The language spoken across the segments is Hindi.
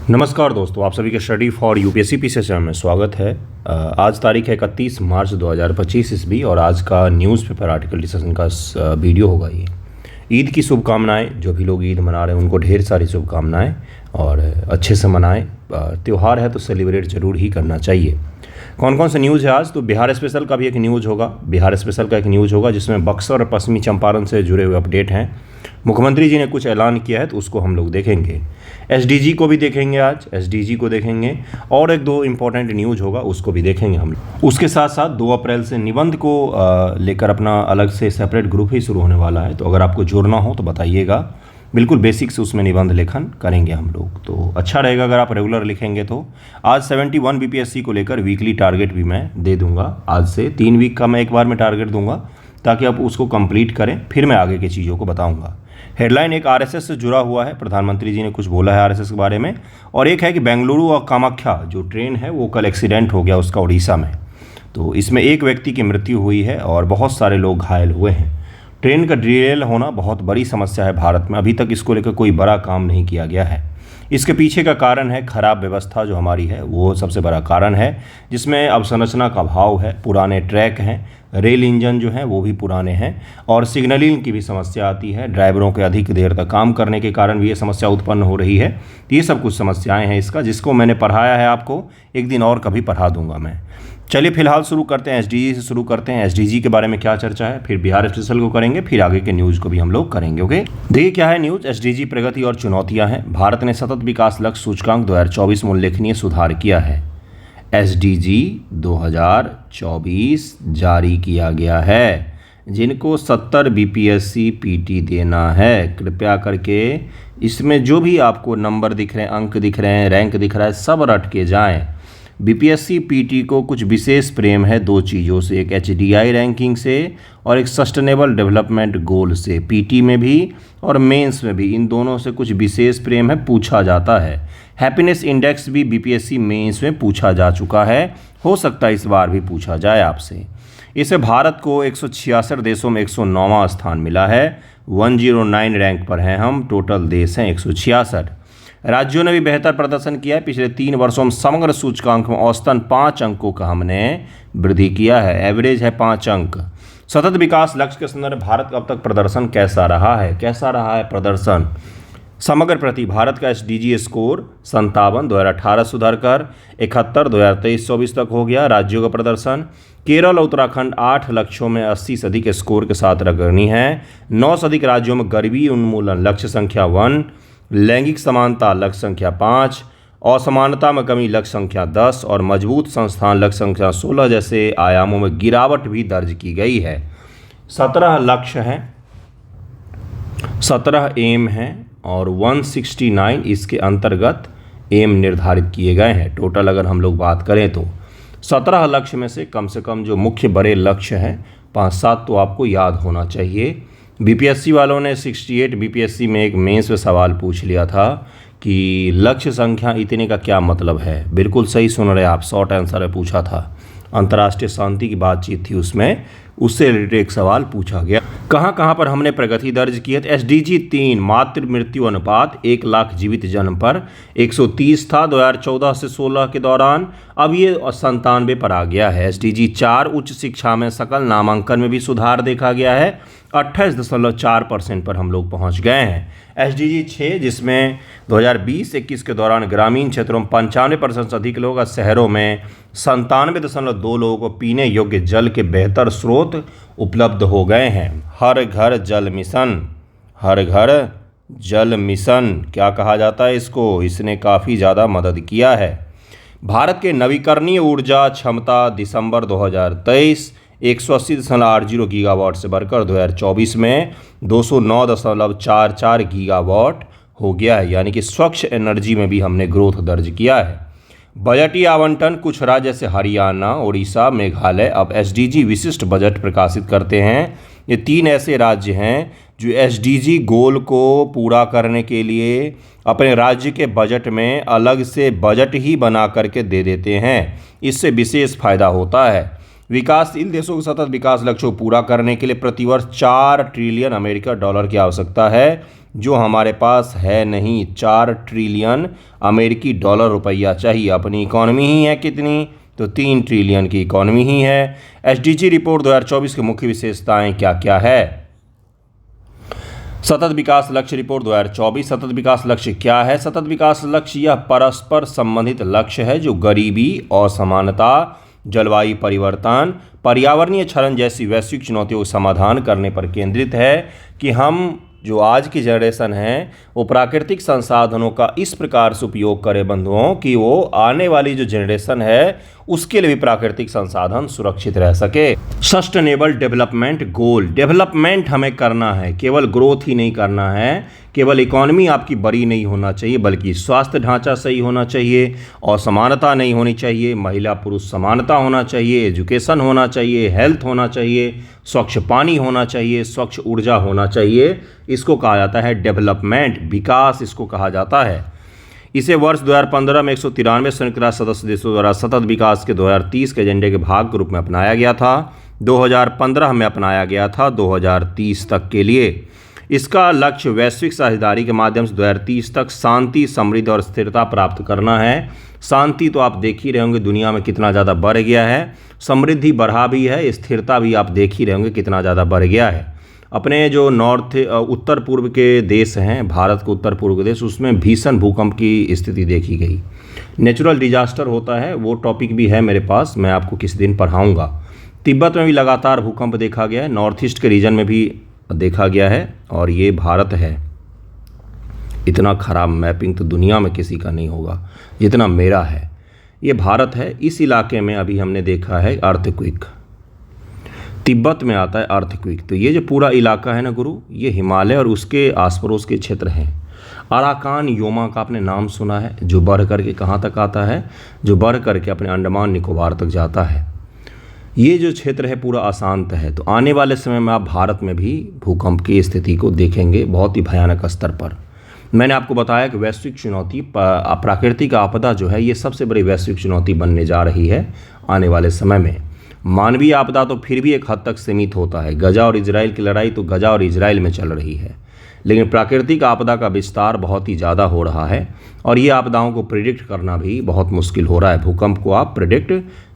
नमस्कार दोस्तों, आप सभी के study for UPSC P session में स्वागत है। आज तारीख है 31 मार्च 2025 ईस्वी और आज का न्यूज़पेपर आर्टिकल डिस्कशन का वीडियो होगा। ये ईद की शुभकामनाएं, जो भी लोग ईद मना रहे हैं उनको ढेर सारी शुभकामनाएं और अच्छे से मनाएं। त्यौहार है तो सेलिब्रेट ज़रूर ही करना चाहिए। कौन कौन सा न्यूज़ है आज? तो बिहार स्पेशल का भी एक न्यूज़ होगा। बिहार स्पेशल का एक न्यूज़ होगा जिसमें बक्सर और पश्चिमी चंपारण से जुड़े हुए अपडेट हैं। मुख्यमंत्री जी ने कुछ ऐलान किया है तो उसको हम लोग देखेंगे। एसडीजी को भी देखेंगे, आज एसडीजी को देखेंगे और एक दो इम्पोर्टेंट न्यूज़ होगा उसको भी देखेंगे हम लोग। उसके साथ साथ 2 अप्रैल से निबंध को लेकर अपना अलग से सेपरेट ग्रुप ही शुरू होने वाला है, तो अगर आपको जुड़ना हो तो बताइएगा। बिल्कुल बेसिक से उसमें निबंध लेखन करेंगे हम लोग, तो अच्छा रहेगा अगर आप रेगुलर लिखेंगे। तो आज 71 बीपीएससी को लेकर वीकली टारगेट भी मैं दे दूंगा। आज से 3 वीक का मैं एक बार में टारगेट दूंगा ताकि आप उसको कंप्लीट करें, फिर मैं आगे की चीज़ों को बताऊंगा। हेडलाइन एक आरएसएस से जुड़ा हुआ है, प्रधानमंत्री जी ने कुछ बोला है आरएसएस के बारे में, और एक है कि बेंगलुरु और कामाख्या जो ट्रेन है वो कल एक्सीडेंट हो गया उसका उड़ीसा में। तो इसमें एक व्यक्ति की मृत्यु हुई है और बहुत सारे लोग घायल हुए हैं। ट्रेन का डिरेल होना बहुत बड़ी समस्या है भारत में, अभी तक इसको लेकर कोई बड़ा काम नहीं किया गया है। इसके पीछे का कारण है खराब व्यवस्था जो हमारी है, वो सबसे बड़ा कारण है, जिसमें अवसंरचना का अभाव है, पुराने ट्रैक हैं, रेल इंजन जो हैं वो भी पुराने हैं और सिग्नलिंग की भी समस्या आती है। ड्राइवरों के अधिक देर तक काम करने के कारण भी ये समस्या उत्पन्न हो रही है। ये सब कुछ समस्याएं हैं इसका, जिसको मैंने पढ़ाया है आपको, एक दिन और कभी पढ़ा दूंगा मैं। चलिए फिलहाल शुरू करते हैं, एसडीजी से शुरू करते हैं। एसडीजी के बारे में क्या चर्चा है, फिर बिहार स्पेशल को करेंगे, फिर आगे के न्यूज़ को भी हम लोग करेंगे। ओके, देखिए क्या है न्यूज़। एसडीजी प्रगति और चुनौतियां हैं। भारत ने सतत विकास लक्ष्य सूचकांक 2024 में उल्लेखनीय सुधार किया है। एसडीजी 2024 जारी किया गया है। जिनको 70 बीपीएससी पीटी देना है, कृपया करके इसमें जो भी आपको नंबर दिख रहे हैं, अंक दिख रहे हैं, रैंक दिख रहा है, सब रट के जाएं। बीपीएससी पीटी को कुछ विशेष प्रेम है 2 चीज़ों से, एक एचडीआई रैंकिंग से और एक सस्टेनेबल डेवलपमेंट गोल से। पीटी में भी और मेंस में भी इन दोनों से कुछ विशेष प्रेम है, पूछा जाता है। हैप्पीनेस इंडेक्स भी बीपीएससी मेंस में पूछा जा चुका है, हो सकता है इस बार भी पूछा जाए आपसे। इससे भारत को 166 देशों में 109वां स्थान मिला है। 109 रैंक पर हैं हम, टोटल देश हैं 166। राज्यों ने भी बेहतर प्रदर्शन किया है। पिछले 3 वर्षों में समग्र सूचकांक में औसतन 5 अंकों का हमने वृद्धि किया है, एवरेज है 5 अंक। सतत विकास लक्ष्य के संदर्भ में भारत का अब तक प्रदर्शन कैसा रहा है? प्रदर्शन समग्र प्रति भारत का एसडीजी स्कोर 57 2018 सुधर कर 71 2023-24 तक हो गया। राज्यों का प्रदर्शन, केरल और उत्तराखंड 8 लक्ष्यों में 80 से अधिक स्कोर के साथ अग्रणी है। 9 से अधिक राज्यों में गरीबी उन्मूलन लक्ष्य संख्या 1, लैंगिक समानता लक्ष्य संख्या 5, असमानता में कमी लक्ष्य संख्या 10 और मजबूत संस्थान लक्ष्य संख्या 16 जैसे आयामों में गिरावट भी दर्ज की गई है। 17 लक्ष्य हैं, 17 एम हैं और 169 इसके अंतर्गत एम निर्धारित किए गए हैं। टोटल अगर हम लोग बात करें तो 17 लक्ष्य में से कम जो मुख्य बड़े लक्ष्य हैं 5-7 तो आपको याद होना चाहिए। बीपीएससी वालों ने 68 बीपीएससी में एक मेंस में सवाल पूछ लिया था कि लक्ष्य संख्या इतने का क्या मतलब है। बिल्कुल सही सुन रहे आप, शॉर्ट आंसर में पूछा था। अंतर्राष्ट्रीय शांति की बातचीत थी उसमें, उससे रिलेटेड एक सवाल पूछा गया। कहाँ पर हमने प्रगति दर्ज की है? तो एसडीजी 3 मातृ मृत्यु अनुपात 1 लाख जीवित जन्म पर 130 था 2014 से 16 के दौरान, अब ये 97 पर आ गया है। एसडीजी 4 उच्च शिक्षा में सकल नामांकन में भी सुधार देखा गया है, 28.4% पर हम लोग पहुँच गए हैं। एसडीजी 6 जिसमें 2020-21 के दौरान ग्रामीण क्षेत्रों में 95% से अधिक लोग, शहरों में 97.2 लोगों को पीने योग्य जल के बेहतर स्रोत उपलब्ध हो गए हैं। हर घर जल मिशन, हर घर जल मिशन क्या कहा जाता है इसको, इसने काफ़ी ज़्यादा मदद किया है। भारत के नवीकरणीय ऊर्जा क्षमता दिसंबर 2023 180.80 गीगावाट से बढ़कर 2024 में 209.44 गीगावाट हो गया है, यानी कि स्वच्छ एनर्जी में भी हमने ग्रोथ दर्ज किया है। बजटीय आवंटन, कुछ राज्य जैसे हरियाणा, उड़ीसा, मेघालय अब एसडीजी विशिष्ट बजट प्रकाशित करते हैं। ये 3 ऐसे राज्य हैं जो एसडीजी गोल को पूरा करने के लिए अपने राज्य के बजट में अलग से बजट ही बना करके दे देते हैं। इससे विशेष फायदा होता है। विकासशील देशों के सतत विकास लक्ष्यों को पूरा करने के लिए प्रतिवर्ष 4 ट्रिलियन अमेरिकी डॉलर की आवश्यकता है, जो हमारे पास है नहीं। 4 ट्रिलियन अमेरिकी डॉलर रुपया चाहिए। अपनी इकॉनमी ही है कितनी, तो 3 ट्रिलियन की इकॉनमी ही है। एसडीजी रिपोर्ट 2024 की मुख्य विशेषताएं क्या क्या है। सतत विकास लक्ष्य रिपोर्ट 2024। सतत विकास लक्ष्य क्या है। सतत विकास लक्ष्य यह परस्पर संबंधित लक्ष्य है जो गरीबी, असमानता, जलवायु परिवर्तन, पर्यावरणीय क्षरण जैसी वैश्विक चुनौतियों का समाधान करने पर केंद्रित है कि हम जो आज की जनरेशन है वो प्राकृतिक संसाधनों का इस प्रकार से उपयोग करे बंधुओं कि वो आने वाली जो जनरेशन है उसके लिए भी प्राकृतिक संसाधन सुरक्षित रह सके। सस्टेनेबल डेवलपमेंट गोल, डेवलपमेंट हमें करना है, केवल ग्रोथ ही नहीं करना है, केवल इकॉनमी आपकी बड़ी नहीं होना चाहिए बल्कि स्वास्थ्य ढांचा सही होना चाहिए, असमानता नहीं होनी चाहिए, महिला पुरुष समानता होना चाहिए, एजुकेशन होना चाहिए, हेल्थ होना चाहिए, स्वच्छ पानी होना चाहिए, स्वच्छ ऊर्जा होना चाहिए। इसको कहा जाता है डेवलपमेंट, विकास इसको कहा जाता है। इसे वर्ष 2015 में 193 संयुक्त राष्ट्र सदस्य देशों द्वारा सतत विकास के 2030 के एजेंडे के भाग के रूप में अपनाया गया था। 2015 में अपनाया गया था 2030 तक के लिए। इसका लक्ष्य वैश्विक साझेदारी के माध्यम से 2030 तक शांति, समृद्धि और स्थिरता प्राप्त करना है। शांति तो आप देख ही रहे होंगे दुनिया में कितना ज़्यादा बढ़ गया है, समृद्धि बढ़ा भी है, स्थिरता भी आप देख ही रहे होंगे कितना ज़्यादा बढ़ गया है। अपने जो उत्तर पूर्व के देश हैं, भारत के उत्तर पूर्व के देश, उसमें भीषण भूकंप की स्थिति देखी गई। नेचुरल डिजास्टर होता है, वो टॉपिक भी है मेरे पास, मैं आपको किसी दिन पढ़ाऊँगा। तिब्बत में भी लगातार भूकंप देखा गया है, नॉर्थ ईस्ट के रीजन में भी देखा गया है। और ये भारत है, इतना खराब मैपिंग तो दुनिया में किसी का नहीं होगा जितना मेरा है। ये भारत है, इस इलाके में अभी हमने देखा है अर्थक्वेक, तिब्बत में आता है अर्थक्वेक। तो ये जो पूरा इलाका है ना गुरु, ये हिमालय और उसके आस पड़ोस के क्षेत्र हैं। अराकान योमा का आपने नाम सुना है, जो बढ़ करके कहाँ तक आता है, जो बढ़ करके अपने अंडमान निकोबार तक जाता है। ये जो क्षेत्र है पूरा अशांत है। तो आने वाले समय में आप भारत में भी भूकंप की स्थिति को देखेंगे बहुत ही भयानक स्तर पर। मैंने आपको बताया कि वैश्विक चुनौती, प्राकृतिक आपदा जो है, ये सबसे बड़ी वैश्विक चुनौती बनने जा रही है आने वाले समय में। मानवीय आपदा तो फिर भी एक हद तक सीमित होता है, गजा और इजराइल की लड़ाई तो गजा और इजराइल में चल रही है, लेकिन प्राकृतिक आपदा का विस्तार बहुत ही ज़्यादा हो रहा है और ये आपदाओं को प्रिडिक्ट करना भी बहुत मुश्किल हो रहा है। भूकंप को आप प्रिडिक्ट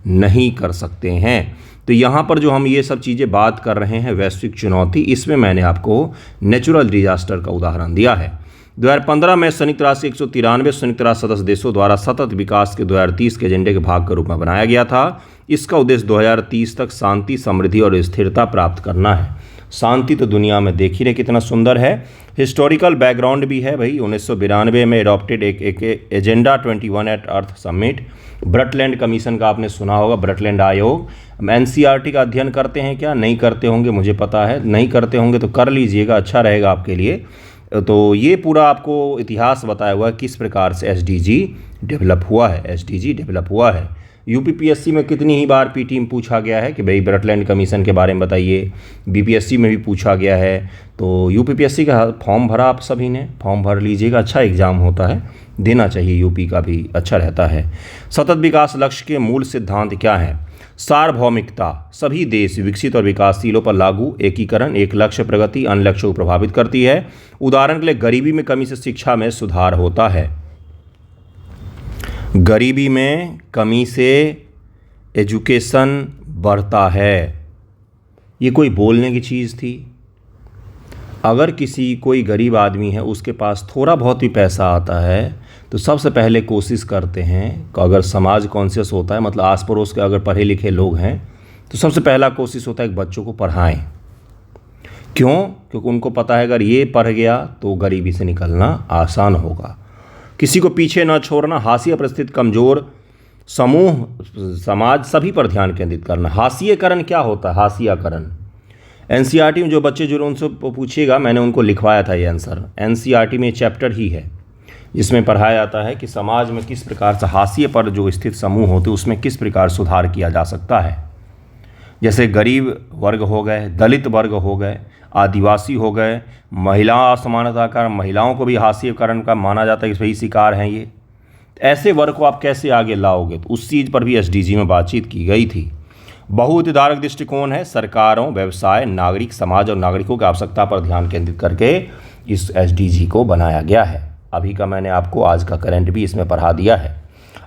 नहीं कर सकते हैं। तो यहाँ पर जो हम ये सब चीज़ें बात कर रहे हैं वैश्विक चुनौती, इसमें मैंने आपको नेचुरल डिजास्टर का उदाहरण दिया है। 2015 में संयुक्त राष्ट्र 193 संयुक्त राष्ट्र सदस्य देशों द्वारा सतत विकास के 2030 के एजेंडे के भाग के रूप में बनाया गया था। इसका उद्देश्य 2030 तक शांति, समृद्धि और स्थिरता प्राप्त करना है। शांति तो दुनिया में देख ही रहे कितना सुंदर है। हिस्टोरिकल बैकग्राउंड भी है भाई। 1992 में एडॉप्टेड एक एजेंडा 21 एट अर्थ समिट। ब्रटलैंड कमीशन का आपने सुना होगा, ब्रटलैंड आयोग। एनसीईआरटी का अध्ययन करते हैं क्या? नहीं करते होंगे, मुझे पता है नहीं करते होंगे तो कर लीजिएगा, अच्छा रहेगा आपके लिए। तो ये पूरा आपको इतिहास बताया हुआ है किस प्रकार से एसडीजी डेवलप हुआ है, एसडीजी डेवलप हुआ है। यूपीपीएससी में कितनी ही बार पीटी में पूछा गया है कि भाई ब्रटलैंड कमीशन के बारे में बताइए। बीपीएससी में भी पूछा गया है। तो यूपीपीएससी का फॉर्म भरा आप सभी ने, फॉर्म भर लीजिएगा, अच्छा एग्जाम होता है, देना चाहिए, यूपी का भी अच्छा रहता है। सतत विकास लक्ष्य के मूल सिद्धांत क्या है? सार्वभौमिकता, सभी देश विकसित और विकासशीलों पर लागू, एकीकरण, एक लक्ष्य प्रगति अन्य लक्ष्यों को प्रभावित करती है। उदाहरण के लिए गरीबी में कमी से शिक्षा में सुधार होता है, गरीबी में कमी से एजुकेशन बढ़ता है। ये कोई बोलने की चीज़ थी? अगर कोई गरीब आदमी है, उसके पास थोड़ा बहुत भी पैसा आता है तो सबसे पहले कोशिश करते हैं कि अगर समाज कॉन्शियस होता है, मतलब आस पड़ोस के अगर पढ़े लिखे लोग हैं तो सबसे पहला कोशिश होता है कि बच्चों को पढ़ाएं। क्यों? क्योंकि उनको पता है अगर ये पढ़ गया तो गरीबी से निकलना आसान होगा। किसी को पीछे न छोड़ना, हाशिए पर स्थित कमज़ोर समूह, समाज सभी पर ध्यान केंद्रित करना। हाशिएकरण क्या होता है? हाशियाकरण एनसीईआरटी में जो बच्चे जो उनसे पूछिएगा, मैंने उनको लिखवाया था ये आंसर। एनसीईआरटी में चैप्टर ही है जिसमें पढ़ाया जाता है कि समाज में किस प्रकार से हाशिए पर जो स्थित समूह होते उसमें किस प्रकार सुधार किया जा सकता है। जैसे गरीब वर्ग हो गए, दलित वर्ग हो गए, आदिवासी हो गए, महिला असमानता का, महिलाओं को भी हाशिएकरण का माना जाता है कि भाई शिकार हैं ये। ऐसे वर्ग को आप कैसे आगे लाओगे? तो उस चीज़ पर भी एसडीजी में बातचीत की गई थी। बहुहितधारक दृष्टिकोण है। सरकारों, व्यवसाय, नागरिक समाज और नागरिकों की आवश्यकता पर ध्यान केंद्रित करके इस एसडीजी को बनाया गया है। अभी का मैंने आपको आज का करंट भी इसमें पढ़ा दिया है।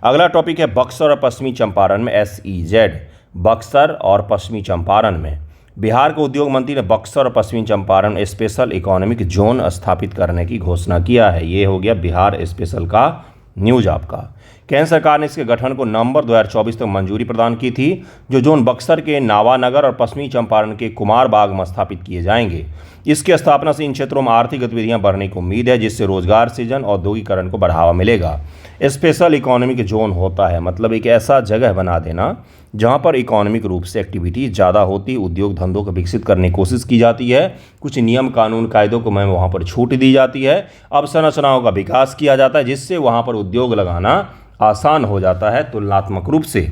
अगला टॉपिक है बक्सर और पश्चिमी चंपारण में SEZ। बक्सर और पश्चिमी चंपारण में बिहार के उद्योग मंत्री ने बक्सर और पश्चिमी चंपारण में स्पेशल इकोनॉमिक जोन स्थापित करने की घोषणा किया है। ये हो गया बिहार स्पेशल का न्यूज आपका। केंद्र सरकार ने इसके गठन को नवंबर 2024 तक मंजूरी प्रदान की थी। जो जोन बक्सर के नावानगर और पश्चिमी चंपारण के कुमारबाग में स्थापित किए जाएंगे। इसकी स्थापना से इन क्षेत्रों में आर्थिक गतिविधियां बढ़ने की उम्मीद है, जिससे रोजगार सृजन और औद्योगिकरण को बढ़ावा मिलेगा। स्पेशल इकोनॉमिक जोन होता है मतलब एक ऐसा जगह बना देना जहां पर इकोनॉमिक रूप से एक्टिविटी ज़्यादा होती, उद्योग धंधों को विकसित करने की कोशिश की जाती है, कुछ नियम कानून कायदों को में वहां पर छूट दी जाती है, अवसंरचनाओं का विकास किया जाता है, जिससे वहां पर उद्योग लगाना आसान हो जाता है तुलनात्मक रूप से।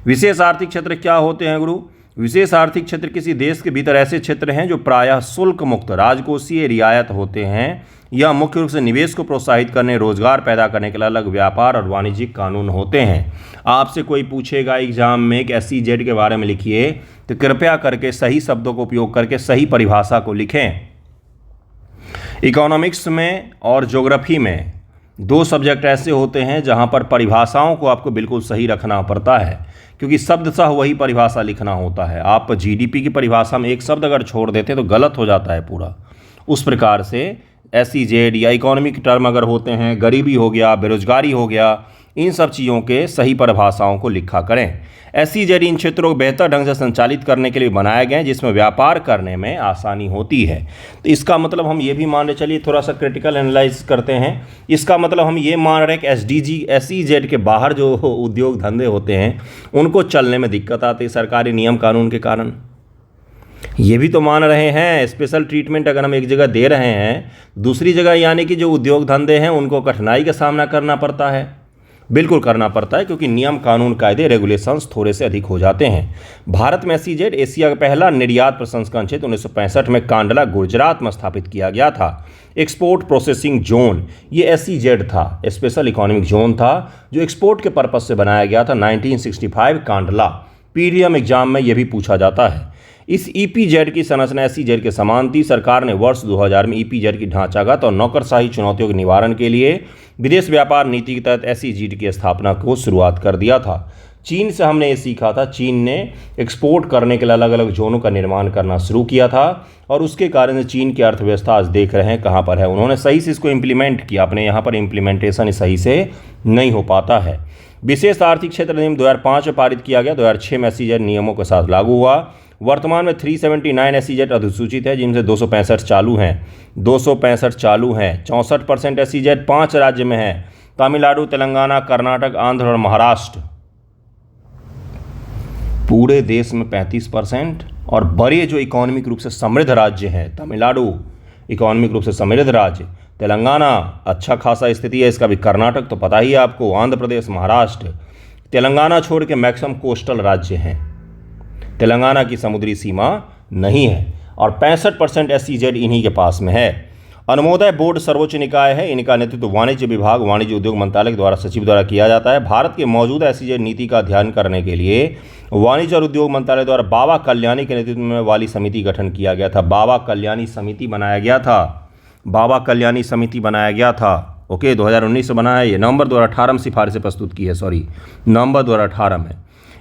विशेष आर्थिक क्षेत्र क्या होते हैं गुरु? विशेष आर्थिक क्षेत्र किसी देश के भीतर ऐसे क्षेत्र हैं जो प्रायः शुल्क मुक्त राजकोषीय रियायत होते हैं। यह मुख्य रूप से निवेश को प्रोत्साहित करने, रोजगार पैदा करने के लिए अलग व्यापार और वाणिज्यिक कानून होते हैं। आपसे कोई पूछेगा एग्जाम में कि SEZ के बारे में लिखिए, तो कृपया करके सही शब्दों का उपयोग करके सही परिभाषा को लिखें। इकोनॉमिक्स में और ज्योग्राफी में दो सब्जेक्ट ऐसे होते हैं जहां पर परिभाषाओं को आपको बिल्कुल सही रखना पड़ता है, क्योंकि शब्दशः वही परिभाषा लिखना होता है। आप GDP की परिभाषा में एक शब्द अगर छोड़ देते तो गलत हो जाता है पूरा। उस प्रकार से SEZ या इकोनॉमिक टर्म अगर होते हैं, गरीबी हो गया, बेरोजगारी हो गया, इन सब चीज़ों के सही परिभाषाओं को लिखा करें। SEZ इन क्षेत्रों को बेहतर ढंग से संचालित करने के लिए बनाए गए, जिसमें व्यापार करने में आसानी होती है। तो इसका मतलब हम ये भी मान रहे, चलिए थोड़ा सा क्रिटिकल एनालाइज करते हैं। इसका मतलब हम ये मान रहे हैं कि SEZ के बाहर जो उद्योग धंधे होते हैं उनको चलने में दिक्कत आती है सरकारी नियम कानून के कारण। ये भी तो मान रहे हैं स्पेशल ट्रीटमेंट अगर हम एक जगह दे रहे हैं, दूसरी जगह यानी कि जो उद्योग धंधे हैं उनको कठिनाई का सामना करना पड़ता है। बिल्कुल करना पड़ता है, क्योंकि नियम कानून कायदे रेगुलेशंस थोड़े से अधिक हो जाते हैं। भारत में SEZ एशिया का पहला निर्यात प्रसंस्करण क्षेत्र 1965 में कांडला गुजरात में स्थापित किया गया था। एक्सपोर्ट प्रोसेसिंग जोन ये SEZ था, स्पेशल इकोनॉमिक जोन था, जो एक्सपोर्ट के पर्पज से बनाया गया था 1965 कांडला। PDM एग्जाम में यह भी पूछा जाता है। इस EPZ की संरचना SEZ के समान थी। सरकार ने वर्ष 2000 में EPZ की ढांचागत और नौकरशाही चुनौतियों के निवारण के लिए विदेश व्यापार नीति के तहत SEZ की स्थापना को शुरुआत कर दिया था। चीन से हमने ये सीखा था, चीन ने एक्सपोर्ट करने के लिए अलग अलग जोनों का निर्माण करना शुरू किया था और उसके कारण से चीन की अर्थव्यवस्था आज देख रहे हैं कहाँ पर है। उन्होंने सही से इसको इम्प्लीमेंट किया, अपने यहाँ पर इम्प्लीमेंटेशन सही से नहीं हो पाता है। विशेष आर्थिक क्षेत्र नियम 2005 में पारित किया गया, 2006 में SEZ नियमों के साथ लागू हुआ। वर्तमान में 379 SEZ अधिसूचित है, जिनसे 265 चालू हैं। 265 चालू हैं। 64% SEZ 5 राज्य में है, तमिलनाडु, तेलंगाना, कर्नाटक, आंध्र और महाराष्ट्र। पूरे देश में 35%। और बड़े जो इकोनॉमिक रूप से समृद्ध राज्य हैं, तमिलनाडु इकोनॉमिक रूप से समृद्ध राज्य, तेलंगाना अच्छा खासा स्थिति है इसका भी, कर्नाटक तो पता ही है आपको, आंध्र प्रदेश, महाराष्ट्र। तेलंगाना छोड़ के मैक्सिमम कोस्टल राज्य हैं, तेलंगाना की समुद्री सीमा नहीं है। और 65% SEZ इन्हीं के पास में है। अनुमोदय बोर्ड सर्वोच्च निकाय है, इनका नेतृत्व वाणिज्य विभाग, वाणिज्य उद्योग मंत्रालय द्वारा सचिव द्वारा किया जाता है। भारत के मौजूदा SEZ नीति का अध्ययन करने के लिए वाणिज्य और उद्योग मंत्रालय द्वारा बाबा कल्याणी के नेतृत्व में वाली समिति गठन किया गया था। बाबा कल्याणी समिति बनाया गया था, बाबा कल्याणी समिति बनाया गया था। ओके, 2019 से बना है ये, नवंबर 2018 में सिफारिशें प्रस्तुत की है, नवंबर 2018 में।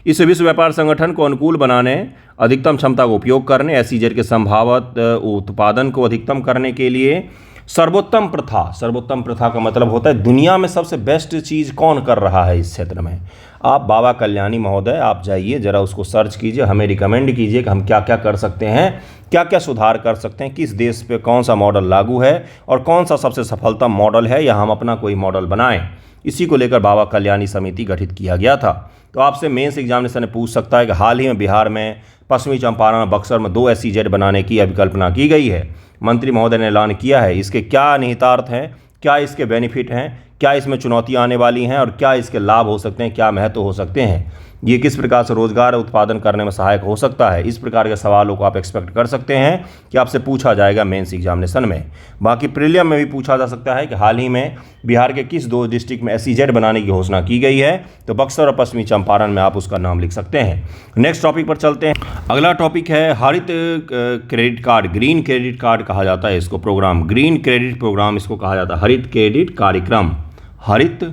इस विश्व व्यापार संगठन को अनुकूल बनाने, अधिकतम क्षमता का उपयोग करने, SEZ के संभावित उत्पादन को अधिकतम करने के लिए सर्वोत्तम प्रथा का मतलब होता है दुनिया में सबसे बेस्ट चीज़ कौन कर रहा है इस क्षेत्र में। आप बाबा कल्याणी महोदय आप जाइए ज़रा उसको सर्च कीजिए, हमें रिकमेंड कीजिए कि हम क्या क्या कर सकते हैं, क्या क्या सुधार कर सकते हैं, किस देश पे कौन सा मॉडल लागू है और कौन सा सबसे सफलतम मॉडल है, या हम अपना कोई मॉडल बनाएं। इसी को लेकर बाबा कल्याणी समिति गठित किया गया था। तो आपसे मेंस एग्जामिनेशन पूछ सकता है कि हाल ही में बिहार में पश्चिमी चंपारण, बक्सर में 2 SEZ बनाने की अभिकल्पना की गई है। मंत्री महोदय ने ऐलान किया है, इसके क्या निहितार्थ हैं, क्या इसके बेनिफिट हैं, क्या इसमें चुनौतियाँ आने वाली हैं और क्या इसके लाभ हो सकते हैं, क्या महत्व हो सकते हैं, ये किस प्रकार से रोजगार उत्पादन करने में सहायक हो सकता है। इस प्रकार के सवालों को आप एक्सपेक्ट कर सकते हैं कि आपसे पूछा जाएगा मेंस एग्जामिनेशन में। बाकी प्रीलियम में भी पूछा जा सकता है कि हाल ही में बिहार के किस 2 डिस्ट्रिक्ट में SEZ बनाने की घोषणा की गई है, तो बक्सर और पश्चिमी चंपारण में आप उसका नाम लिख सकते हैं। नेक्स्ट टॉपिक पर चलते हैं। अगला टॉपिक है हरित credit card, green credit card कहा जाता है इसको, प्रोग्राम ग्रीन क्रेडिट प्रोग्राम इसको कहा जाता है, हरित क्रेडिट कार्यक्रम, हरित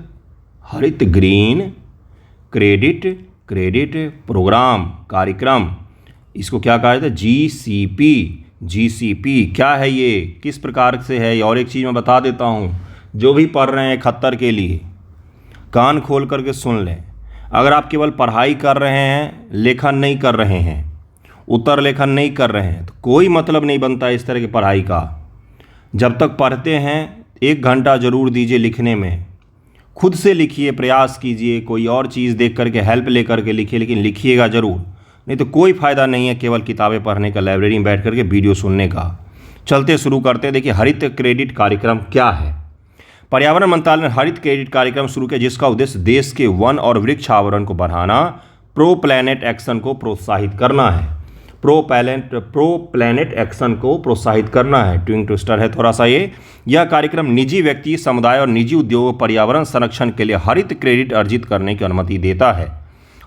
ग्रीन क्रेडिट प्रोग्राम कार्यक्रम, इसको क्या कहा जाता है, GCP। क्या है ये, किस प्रकार से है, और एक चीज़ मैं बता देता हूँ, जो भी पढ़ रहे हैं खत्तर के लिए कान खोल करके सुन लें। अगर आप केवल पढ़ाई कर रहे हैं, लेखन नहीं कर रहे हैं, उत्तर लेखन नहीं कर रहे हैं, तो कोई मतलब नहीं बनता इस तरह की पढ़ाई का। जब तक पढ़ते हैं 1 घंटा ज़रूर दीजिए लिखने में, खुद से लिखिए, प्रयास कीजिए, कोई और चीज़ देख करके हेल्प ले करके लिखिए, लेकिन लिखिएगा ज़रूर, नहीं तो कोई फ़ायदा नहीं है केवल किताबें पढ़ने का, लाइब्रेरी में बैठ करके वीडियो सुनने का। चलते शुरू करते हैं। देखिए हरित क्रेडिट कार्यक्रम क्या है। पर्यावरण मंत्रालय ने हरित क्रेडिट कार्यक्रम शुरू किया जिसका उद्देश्य देश के वन और वृक्ष आवरण को बढ़ाना, प्रो प्लैनेट एक्शन को प्रोत्साहित करना है। प्रो प्लैनेट एक्शन को प्रोत्साहित करना है, ट्विंग ट्विस्टर है थोड़ा सा ये। यह कार्यक्रम निजी व्यक्ति, समुदाय और निजी उद्योगों को पर्यावरण संरक्षण के लिए हरित क्रेडिट अर्जित करने की अनुमति देता है।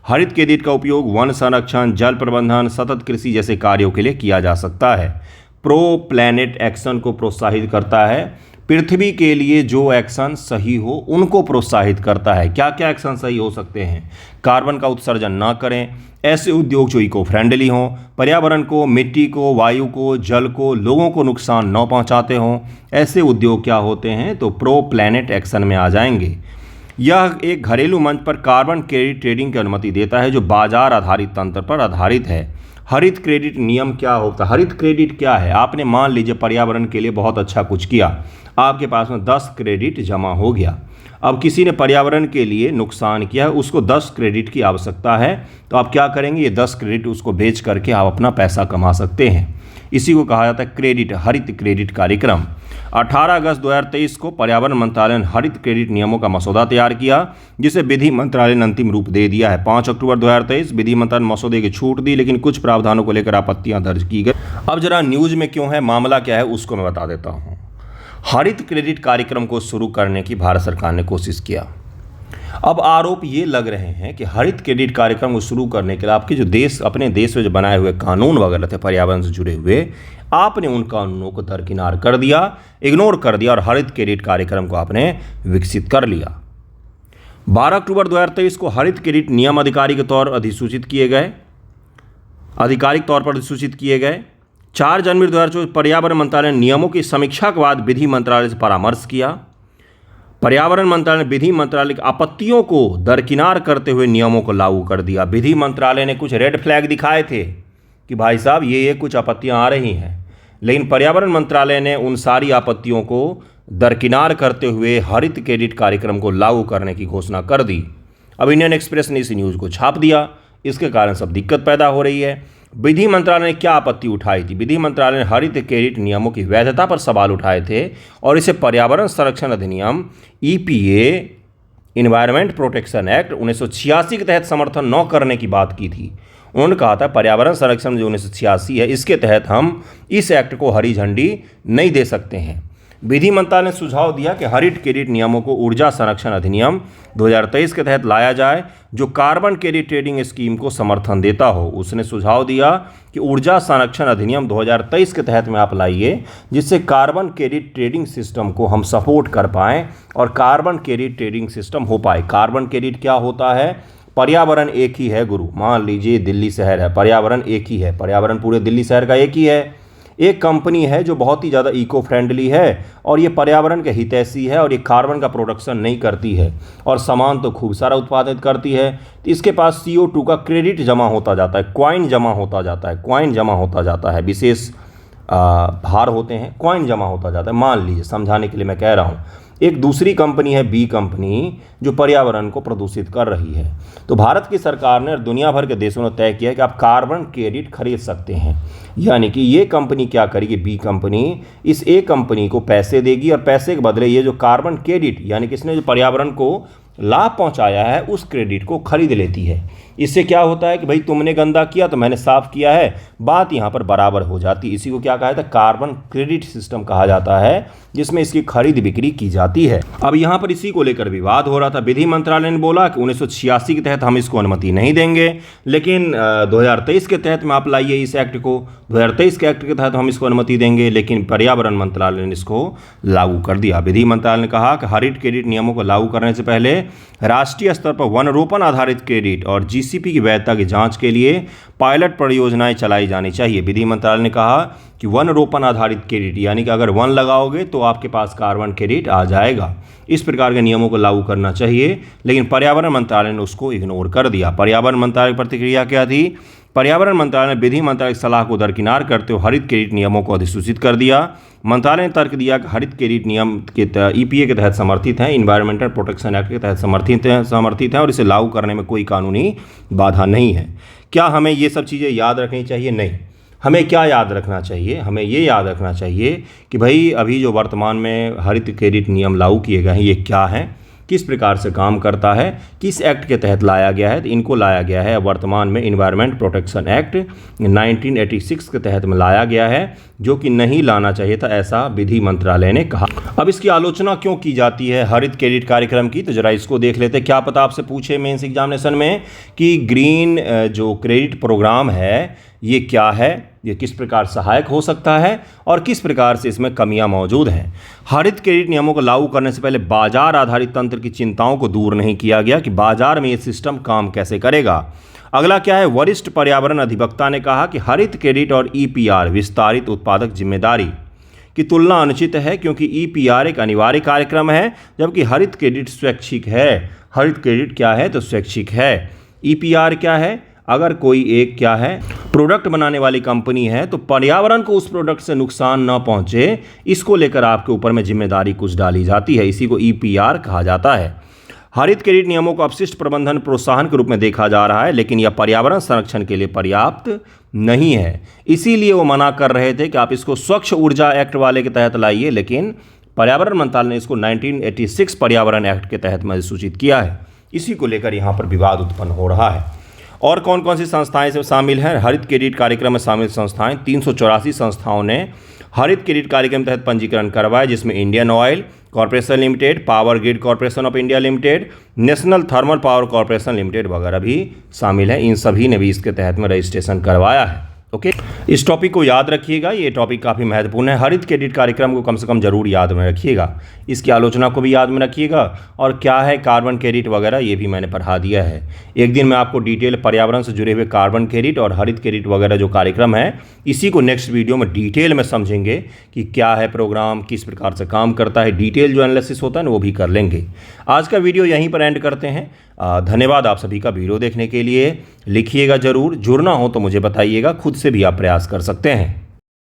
हरित क्रेडिट का उपयोग वन संरक्षण, जल प्रबंधन, सतत कृषि जैसे कार्यों के लिए किया जा सकता है। प्रो प्लैनेट एक्शन को प्रोत्साहित करता है, पृथ्वी के लिए जो एक्शन सही हो उनको प्रोत्साहित करता है। क्या क्या एक्शन सही हो सकते हैं, कार्बन का उत्सर्जन ना करें, ऐसे उद्योग जो इको फ्रेंडली हों, पर्यावरण को, मिट्टी को, वायु को, जल को, लोगों को नुकसान न पहुंचाते हों, ऐसे उद्योग क्या होते हैं, तो प्रो प्लैनेट एक्शन में आ जाएंगे। यह एक घरेलू मंच पर कार्बन क्रेडिट ट्रेडिंग की अनुमति देता है जो बाजार आधारित तंत्र पर आधारित है। हरित क्रेडिट नियम क्या होता है, हरित क्रेडिट क्या है, आपने मान लीजिए पर्यावरण के लिए बहुत अच्छा कुछ किया, आपके पास में 10 क्रेडिट जमा हो गया। अब किसी ने पर्यावरण के लिए नुकसान किया है, उसको 10 क्रेडिट की आवश्यकता है, तो आप क्या करेंगे, ये 10 क्रेडिट उसको बेच करके आप अपना पैसा कमा सकते हैं। इसी को कहा जाता है क्रेडिट, हरित क्रेडिट कार्यक्रम। 18 अगस्त 2023 को पर्यावरण मंत्रालय ने हरित क्रेडिट नियमों का मसौदा तैयार किया जिसे विधि मंत्रालय ने अंतिम रूप दे दिया है। 5 अक्टूबर 2023 विधि मंत्रालय ने मसौदे की छूट दी, लेकिन कुछ प्रावधानों को लेकर आपत्तियां दर्ज की गई। अब जरा न्यूज में क्यों है, मामला क्या है, उसको मैं बता देता हूँ। हरित क्रेडिट कार्यक्रम को शुरू करने की भारत सरकार ने कोशिश किया। अब आरोप ये लग रहे हैं कि हरित क्रेडिट कार्यक्रम को शुरू करने के लिए आपके जो अपने देश में जो बनाए हुए कानून वगैरह थे पर्यावरण से जुड़े हुए, आपने उन कानूनों को दरकिनार कर दिया, इग्नोर कर दिया और हरित क्रेडिट कार्यक्रम को आपने विकसित कर लिया। 12 अक्टूबर 2023 को हरित क्रेडिट नियम आधिकारिक तौर पर अधिसूचित किए गए। 4 जनवरी 2024 पर्यावरण मंत्रालय ने नियमों की समीक्षा के बाद विधि मंत्रालय से परामर्श किया। पर्यावरण मंत्रालय ने विधि मंत्रालय की आपत्तियों को दरकिनार करते हुए नियमों को लागू कर दिया। विधि मंत्रालय ने कुछ रेड फ्लैग दिखाए थे कि भाई साहब ये कुछ आपत्तियां आ रही हैं, लेकिन पर्यावरण मंत्रालय ने उन सारी आपत्तियों को दरकिनार करते हुए हरित क्रेडिट कार्यक्रम को लागू करने की घोषणा कर दी। अब इंडियन एक्सप्रेस ने इस न्यूज़ को छाप दिया, इसके कारण सब दिक्कत पैदा हो रही है। विधि मंत्रालय ने क्या आपत्ति उठाई थी, विधि मंत्रालय ने हरित क्रेडिट नियमों की वैधता पर सवाल उठाए थे और इसे पर्यावरण संरक्षण अधिनियम EPA इन्वायरमेंट प्रोटेक्शन एक्ट 1986 के तहत समर्थन न करने की बात की थी। उन्होंने कहा था पर्यावरण संरक्षण जो 1986 है इसके तहत हम इस एक्ट को हरी झंडी नहीं दे सकते हैं। विधि मंत्रालय ने सुझाव दिया कि हरित क्रेडिट नियमों को ऊर्जा संरक्षण अधिनियम 2023 के तहत लाया जाए जो कार्बन क्रेडिट ट्रेडिंग स्कीम को समर्थन देता हो। उसने सुझाव दिया कि ऊर्जा संरक्षण अधिनियम 2023 के तहत में आप लाइए जिससे कार्बन क्रेडिट ट्रेडिंग सिस्टम को हम सपोर्ट कर पाएँ और कार्बन क्रेडिट ट्रेडिंग सिस्टम हो पाए। कार्बन क्रेडिट क्या होता है, पर्यावरण एक ही है गुरु, मान लीजिए दिल्ली शहर है, पर्यावरण एक ही है, पर्यावरण पूरे दिल्ली शहर का एक ही है। एक कंपनी है जो बहुत ही ज़्यादा इको फ्रेंडली है और ये पर्यावरण के हितैषी है और ये कार्बन का प्रोडक्शन नहीं करती है और सामान तो खूब सारा उत्पादित करती है, तो इसके पास CO2 का क्रेडिट जमा होता जाता है, कॉइन जमा होता जाता है, विशेष भार होते हैं, कॉइन जमा होता जाता है। मान लीजिए, समझाने के लिए मैं कह रहा हूँ, एक दूसरी कंपनी है बी कंपनी, जो पर्यावरण को प्रदूषित कर रही है। तो भारत की सरकार ने और दुनिया भर के देशों ने तय किया कि आप कार्बन क्रेडिट खरीद सकते हैं। यानी कि ये कंपनी क्या करेगी, बी कंपनी इस ए कंपनी को पैसे देगी और पैसे के बदले ये जो कार्बन क्रेडिट यानी कि इसने जो पर्यावरण को लाभ पहुंचाया है उस क्रेडिट को खरीद लेती है। इससे क्या होता है कि भाई तुमने गंदा किया तो मैंने साफ किया है, बात यहाँ पर बराबर हो जाती है। इसी को क्या कहा जाता है, कार्बन क्रेडिट सिस्टम कहा जाता है, जिसमें इसकी खरीद बिक्री की जाती है। अब यहाँ पर इसी को लेकर विवाद हो रहा था। विधि मंत्रालय ने बोला कि 1986 के तहत हम इसको अनुमति नहीं देंगे, लेकिन 2023 के तहत में आप लाइए इस एक्ट को, 2023 के एक्ट के तहत हम इसको अनुमति देंगे, लेकिन पर्यावरण मंत्रालय ने इसको लागू कर दिया। विधि मंत्रालय ने कहा कि हरित क्रेडिट नियमों को लागू करने से पहले राष्ट्रीय स्तर पर वन रोपण आधारित क्रेडिट और जीसीपी की वैधता की जांच के लिए पायलट परियोजनाएं चलाई जानी चाहिए। विधि मंत्रालय ने कहा कि वन रोपण आधारित क्रेडिट यानी कि अगर वन लगाओगे तो आपके पास कार्बन क्रेडिट आ जाएगा, इस प्रकार के नियमों को लागू करना चाहिए, लेकिन पर्यावरण मंत्रालय ने उसको इग्नोर कर दिया। पर्यावरण मंत्रालय की प्रतिक्रिया क्या थी, पर्यावरण मंत्रालय ने विधि मंत्रालय की सलाह को दरकिनार करते हुए हरित क्रेडिट नियमों को अधिसूचित कर दिया। मंत्रालय ने तर्क दिया कि हरित क्रेडिट नियम के ईपीए के तहत समर्थित हैं, इन्वायरमेंटल प्रोटेक्शन एक्ट के तहत समर्थित हैं और इसे लागू करने में कोई कानूनी बाधा नहीं है। क्या हमें ये सब चीज़ें याद रखनी चाहिए? नहीं। हमें क्या याद रखना चाहिए? हमें ये याद रखना चाहिए कि भाई अभी जो वर्तमान में हरित क्रेडिट नियम लागू किए गए हैं ये क्या हैं, किस प्रकार से काम करता है, किस एक्ट के तहत लाया गया है। तो इनको लाया गया है वर्तमान में इन्वायरमेंट प्रोटेक्शन एक्ट 1986 के तहत में लाया गया है, जो कि नहीं लाना चाहिए था, ऐसा विधि मंत्रालय ने कहा। अब इसकी आलोचना क्यों की जाती है हरित क्रेडिट कार्यक्रम की, तो जरा इसको देख लेते हैं। क्या पता आपसे पूछे मेंस एग्जामिनेशन में कि ग्रीन जो क्रेडिट प्रोग्राम है ये क्या है, ये किस प्रकार सहायक हो सकता है और किस प्रकार से इसमें कमियां मौजूद हैं। हरित क्रेडिट नियमों को लागू करने से पहले बाजार आधारित तंत्र की चिंताओं को दूर नहीं किया गया कि बाजार में ये सिस्टम काम कैसे करेगा। अगला क्या है, वरिष्ठ पर्यावरण अधिवक्ता ने कहा कि हरित क्रेडिट और ईपीआर विस्तारित उत्पादक जिम्मेदारी की तुलना अनुचित है, क्योंकि ईपीआर एक अनिवार्य कार्यक्रम है जबकि हरित क्रेडिट स्वैच्छिक है। हरित क्रेडिट क्या है, तो स्वैच्छिक है। ईपीआर क्या है, अगर कोई एक क्या है प्रोडक्ट बनाने वाली कंपनी है तो पर्यावरण को उस प्रोडक्ट से नुकसान न पहुंचे, इसको लेकर आपके ऊपर में जिम्मेदारी कुछ डाली जाती है, इसी को ईपीआर कहा जाता है। हरित क्रेडिट नियमों को अपशिष्ट प्रबंधन प्रोत्साहन के रूप में देखा जा रहा है, लेकिन यह पर्यावरण संरक्षण के लिए पर्याप्त नहीं है। इसीलिए वो मना कर रहे थे कि आप इसको स्वच्छ ऊर्जा एक्ट वाले के तहत लाइए, लेकिन पर्यावरण मंत्रालय ने इसको 1986 पर्यावरण एक्ट के तहत में सूचित किया है। इसी को लेकर यहाँ पर विवाद उत्पन्न हो रहा है। और कौन कौन सी संस्थाएं इसमें शामिल हैं, हरित क्रेडिट कार्यक्रम में शामिल संस्थाएं 384 संस्थाओं ने हरित क्रेडिट कार्यक्रम तहत पंजीकरण करवाया, जिसमें Indian oil corporation limited, power grid corporation of India limited, national thermal power corporation limited वगैरह भी शामिल हैं। इन सभी ने भी इसके तहत में रजिस्ट्रेशन करवाया है। ओके, इस टॉपिक को याद रखिएगा, ये टॉपिक काफ़ी महत्वपूर्ण है। हरित क्रेडिट कार्यक्रम को कम से कम जरूर याद में रखिएगा, इसकी आलोचना को भी याद में रखिएगा, और क्या है कार्बन क्रेडिट वगैरह ये भी मैंने पढ़ा दिया है। एक दिन मैं आपको डिटेल पर्यावरण से जुड़े हुए कार्बन क्रेडिट और हरित क्रेडिट वगैरह जो कार्यक्रम है, इसी को नेक्स्ट वीडियो में डिटेल में समझेंगे कि क्या है प्रोग्राम, किस प्रकार से काम करता है, डिटेल जो एनालिसिस होता है ना वो भी कर लेंगे। आज का वीडियो यहीं पर एंड करते हैं। धन्यवाद आप सभी का वीडियो देखने के लिए। लिखिएगा जरूर, जुड़ना हो तो मुझे बताइएगा, खुद से भी आप प्रयास कर सकते हैं।